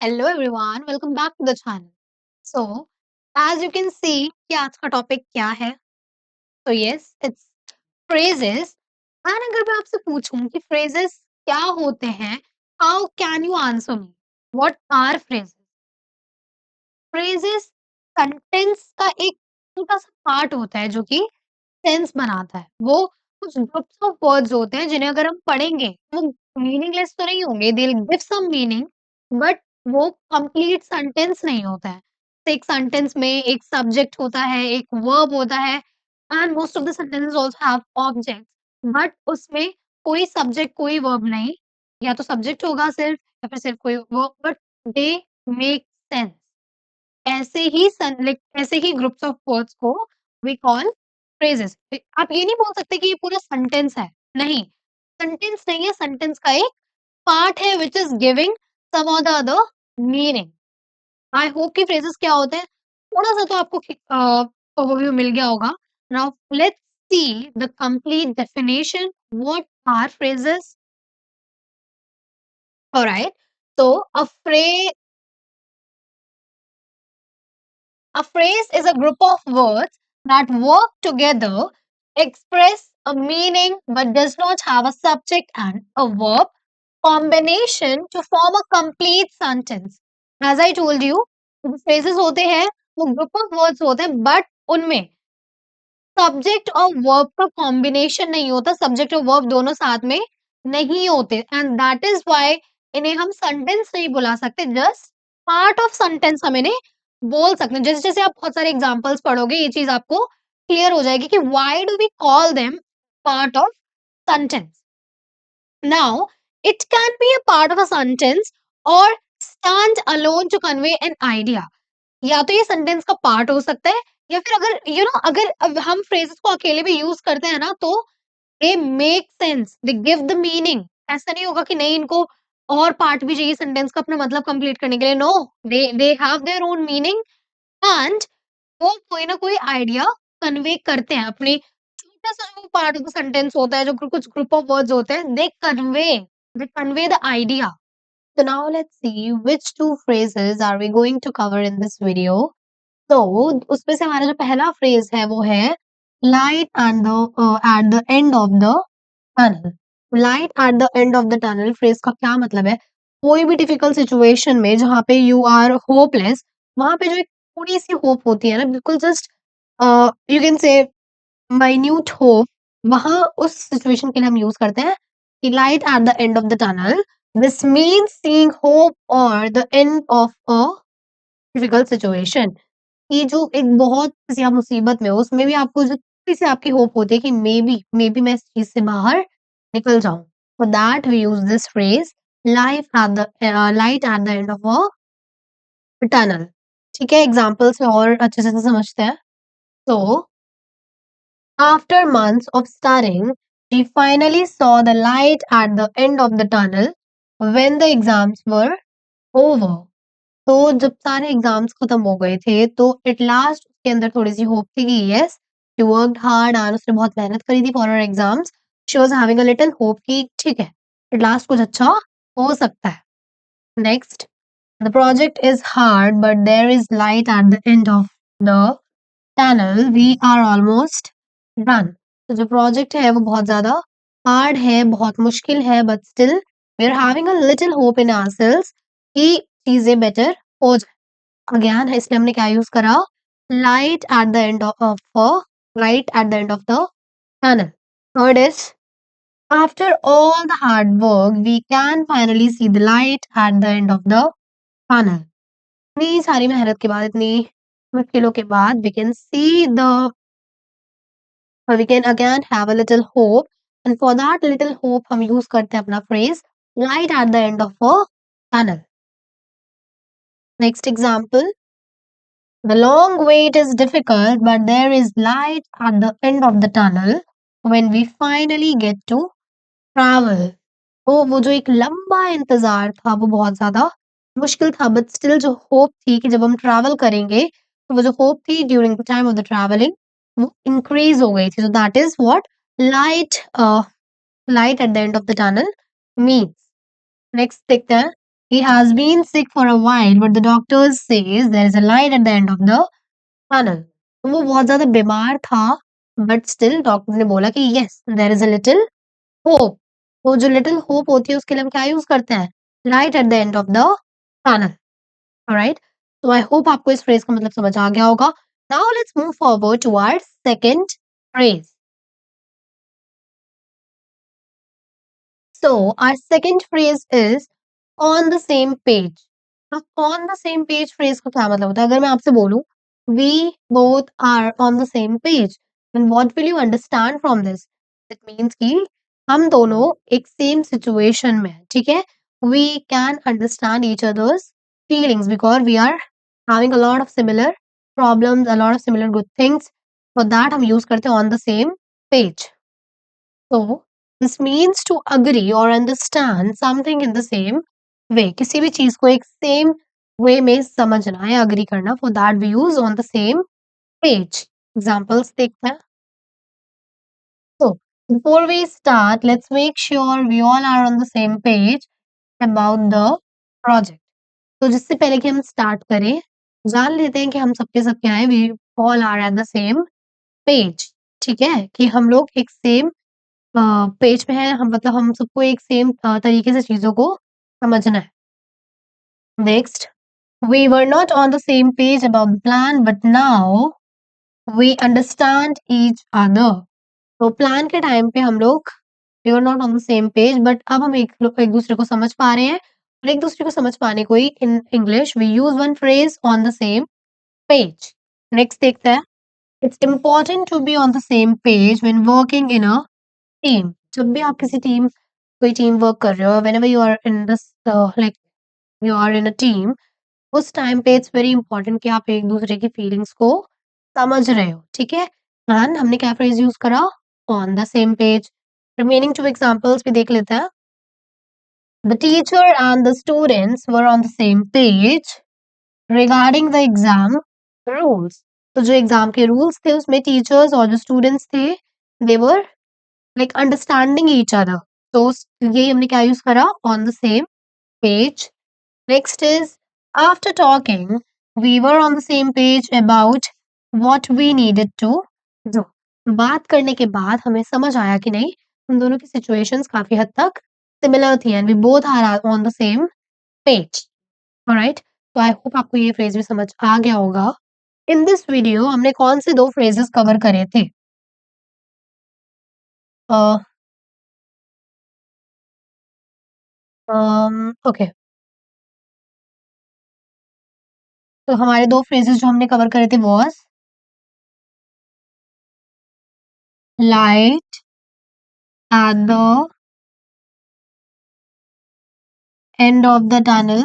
Hello everyone, welcome back to the channel. So as you can see कि आज का topic क्या है। तो यस, इट्स फ्रेजेस। एंड अगर मैं आपसे पूछूं कि फ्रेजेस क्या होते हैं, how can you answer me? What are phrases? Phrases sentence का एक छोटा सा पार्ट होता है जो कि सेंस बनाता है। वो कुछ ग्रुप्स ऑफ वर्ड्स होते हैं जिन्हें अगर हम पढ़ेंगे वो मीनिंगलेस तो नहीं होंगे, they will give some meaning, but वो कंप्लीट सेंटेंस नहीं होता है। तो एक सेंटेंस में एक सब्जेक्ट होता है, एक वर्ब होता है, and most of the sentences also have objects, but उसमें कोई सब्जेक्ट कोई वर्ब नहीं, या तो सब्जेक्ट होगा सिर्फ या फिर सिर्फ कोई verb, but they make sense. ऐसे ही ग्रुप्स ऑफ वर्ड्स को वी कॉल फ्रेजेस। आप ये नहीं बोल सकते कि ये पूरा सेंटेंस है, नहीं, सेंटेंस नहीं है, सेंटेंस का एक पार्ट है व्हिच इज गिविंग सम और the other meaning. I hope कि फ्रेजेस क्या होते हैं थोड़ा सा तो आपको ओवरव्यू मिल गया होगा। Now let's see the complete definition, what are phrases. Alright, तो a phrase is a group of words that work together, express a meaning but does not have a subject and a verb combination to form a complete sentence. As I told you, जो phrases होते हैं वो group of words होते हैं, but उनमें subject और verb का combination नहीं होता, सब्जेक्ट और वर्ब दोनों साथ में नहीं होते, एंड दैट इज व्हाई इन्हें हम सेंटेंस नहीं बुला सकते, जस्ट पार्ट ऑफ सेंटेंस हम इन्हें बोल सकते हैं। जैसे जैसे आप बहुत सारे एग्जांपल्स पढ़ोगे ये चीज आपको क्लियर हो जाएगी कि why do we call them part of sentence. Now it can be a part of a sentence और stand alone to convey an idea. या तो ये सेंटेंस का पार्ट हो सकता है, या फिर अगर अगर अब हम फ्रेजेस को अकेले भी यूज करते हैं ना, तो they make sense, they give the meaning. ऐसा नहीं होगा कि नहीं, इनको और पार्ट भी चाहिए सेंटेंस का अपना मतलब कंप्लीट करने के लिए। No, they have their own meaning, and वो कोई ना कोई आइडिया कन्वे करते हैं अपने छोटा सा जो पार्ट ऑफ द सेंटेंस होता है, जो कुछ ग्रुप ऑफ वर्ड्स होते हैं, they convey the idea. So now let's see which two phrases are we going to cover in this video. तो उसमें से हमारा जो पहला फ्रेज है वो है light at the end of the tunnel. Light at the end of the tunnel phrase का क्या मतलब है? कोई भी डिफिकल्ट सिचुएशन में जहाँ पे यू आर होपलेस, वहां पे जो एक थोड़ी सी होप होती है ना, बिल्कुल just you can say minute hope, वहां उस सिचुएशन के लिए हम यूज करते हैं कि light at the end of the tunnel. This means seeing hope और the end of a difficult situation. ये जो एक बहुत किसी आप मुसीबत में हो, उसमें भी आपको जो थोड़ी-सी आपकी होप होती है कि मे बी मैं इस चीज़ से बाहर निकल जाऊँ। For that we use this phrase light at the end of a tunnel. ठीक है, एग्ज़ाम्पल से और अच्छे से समझते हैं। So, after months of studying, she finally saw the light at the end of the tunnel when the exams were over. तो जब सारे एग्जाम्स खत्म हो गए थे तो एट लास्ट उसके अंदर थोड़ी सी होप थी कि yes, she worked hard and उसने बहुत मेहनत करी थी for her exams. She was having a little hope कि ठीक है, एट लास्ट कुछ अच्छा हो सकता है। Next, the project is hard but there is light at the end of the tunnel, we are almost done. तो जो प्रोजेक्ट है वो बहुत ज्यादा हार्ड है, बहुत मुश्किल है, but still we are having a little hope in ourselves कि चीजें बेटर हो जाए। अगेन है, इसलिए हमने क्या यूज करा? Light at the end of light at the end of the tunnel. Third is after all the hard work we can finally see the light at the end of the tunnel. इतनी सारी मेहनत के बाद, इतनी मुश्किलों के बाद we can again have a little hope, and for that little hope हम यूज करते हैं अपना phrase light at the end of a tunnel. Next example, the long wait is difficult, but there is light at the end of the tunnel when we finally get to travel. तो वो जो एक लंबा इंतजार था वो बहुत ज्यादा मुश्किल था, बट स्टिल जो होप थी कि जब हम ट्रैवल करेंगे तो वो जो होप थी during the time of the travelling वो इंक्रीज हो गई थी। तो that is what light light at the end of the tunnel means. Next देखते हैं, he has been sick for a while, but the doctor says there is a light at the end of the tunnel. तो वो बहुत ज़्यादा बीमार था, but still doctor ने बोला कि yes, there is a little hope. तो जो लिटिल होप होती है उसके लिए हम क्या यूज़ करते हैं? Light at the end of the tunnel. Alright? तो आई होप आपको इस फ्रेज़ का मतलब समझ आ गया होगा। Now let's move forward towards second phrase. So our second phrase is on the same page. अब on the same page phrase का क्या मतलब होता है? अगर मैं आपसे बोलूं we both are on the same page, then what will you understand from this? It means कि हम दोनों एक same situation में हैं, ठीक है? We can understand each other's feelings because we are having a lot of similar problems, a lot of similar good things. For that हम use करते हैं on the same page. So this means to agree or understand something in the same way. किसी भी चीज को एक same way में समझना या अग्री करना, for that we use on the same page. Examples देखते हैं. So before we start, let's make sure we all are on the same page about the project. तो जिससे पहले कि हम स्टार्ट करें, जान लेते हैं कि हम सबके सब क्या है. We all are at the same page. ठीक है कि हम लोग एक सेम पेज पे है, हम मतलब हम सबको एक सेम तरीके से चीज़ों को समझना है। Next, we were not on the same page about the plan but now we understand each other. तो प्लान के टाइम पे हम लोग we were not on the same page, but अब हम एक दूसरे को समझ पा रहे हैं, और एक दूसरे को समझ पाने को ही in English we use one phrase on the same page. Next देखते हैं, it's important to be on the same page when working in a team. जब भी आप किसी टीम कोई टीम वर्क कर रहे हो, whenever you are in this like you are in a team, उस टाइम पे इट्स वेरी इंपॉर्टेंट कि आप एक दूसरे की फीलिंग्स को समझ रहे हो, ठीक है? एंड हमने क्या फ्रेज यूज करा? On the same page. Remaining to examples भी देख लेते हैं। The teacher and the students were on the same page regarding the exam rules. तो जो एग्जाम के रूल्स थे उसमें टीचर्स और जो स्टूडेंट्स थे दे वर like understanding each other. तो ये हमने क्या यूज करा? On the same page. Next is after talking, we were on the same page about what we needed to do. बात करने के बाद हमें समझ आया कि नहीं, हम दोनों की situations काफी हद तक similar थी and we both are on the same page. Alright? तो I hope आपको ये phrase भी समझ आ गया होगा. In this video हमने कौन से दो phrases cover करे थे? Okay. तो हमारे दो phrases जो हमने cover करे थे was light at the end of the tunnel।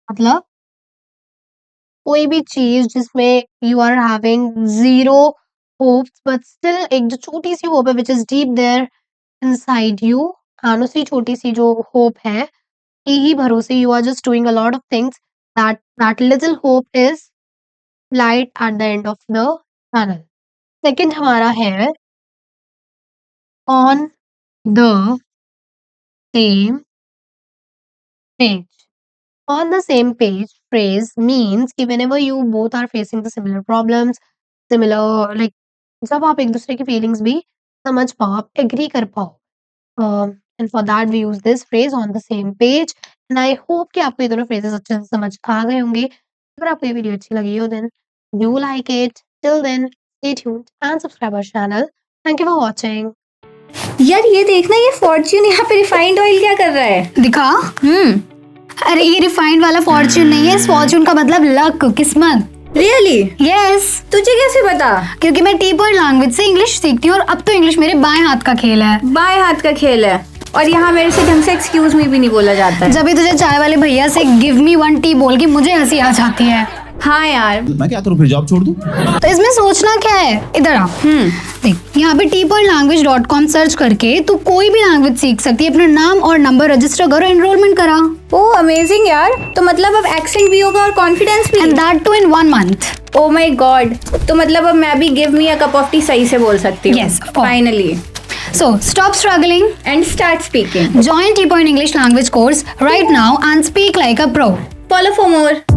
मतलब कोई भी चीज जिसमें you are having zero hopes but still एक जो छोटी सी hope है which is deep there inside you, and उसी छोटी सी जो hope है कि ही भरोसे you are just doing a lot of things, that little hope is light at the end of the tunnel। Second हमारा है on the same page। On the same page phrase means कि whenever you both are facing the similar problems, similar like जब आप एक दूसरे की feelings भी समझ पाओ, आप agree कर पाओ, and for that we use this phrase on the same page। and I hope कि आपको ये दोनों phrases अच्छे से समझ आ गए होंगे। अगर आपको ये वीडियो अच्छी लगी हो then do like it। till then stay tuned and subscribe our channel। thank you for watching। यार ये देखना, ये फॉर्च्यून यहाँ पे रिफाइंड ऑयल क्या कर रहा है? दिखा। अरे ये रिफाइंड वाला फॉर्च्यून नहीं है, इस फॉर्च्यून का मतलब लक, किस्मत। रियली? यस। तुझे कैसे पता? क्योंकि मैं टी पॉइंट लैंग्वेज से इंग्लिश सीखती हूँ और अब तो इंग्लिश मेरे बाएं हाथ का खेल है। बाएं हाथ का खेल है, और यहाँ मेरे से ढंग से एक्सक्यूज मी भी नहीं बोला जाता है। जब भी तुझे चाय वाले भैया से गिव मी वन टी बोल के मुझे हंसी आ जाती है। हाँ यार, मैं क्या करूँ, फिर जॉब छोड़ दूँ? तो इसमें सोचना क्या है, इधर आ। देख यहाँ पे tpointlanguage.com सर्च करके तू कोई भी लैंग्वेज सीख सकती है। अपना नाम और नंबर रजिस्टर करो, एनरोलमेंट करा। ओह अमेजिंग यार, तो मतलब अब एक्सेंट भी होगा और कॉन्फिडेंस भी। And that too in 1 month। Oh my god, तो मतलब अब मैं भी give me a cup of tea सही से बोल सकती हूँ। Yes, of course। Finally. So stop struggling. And start speaking. Join Tpoint English language course right now and speak like a pro. Follow for more.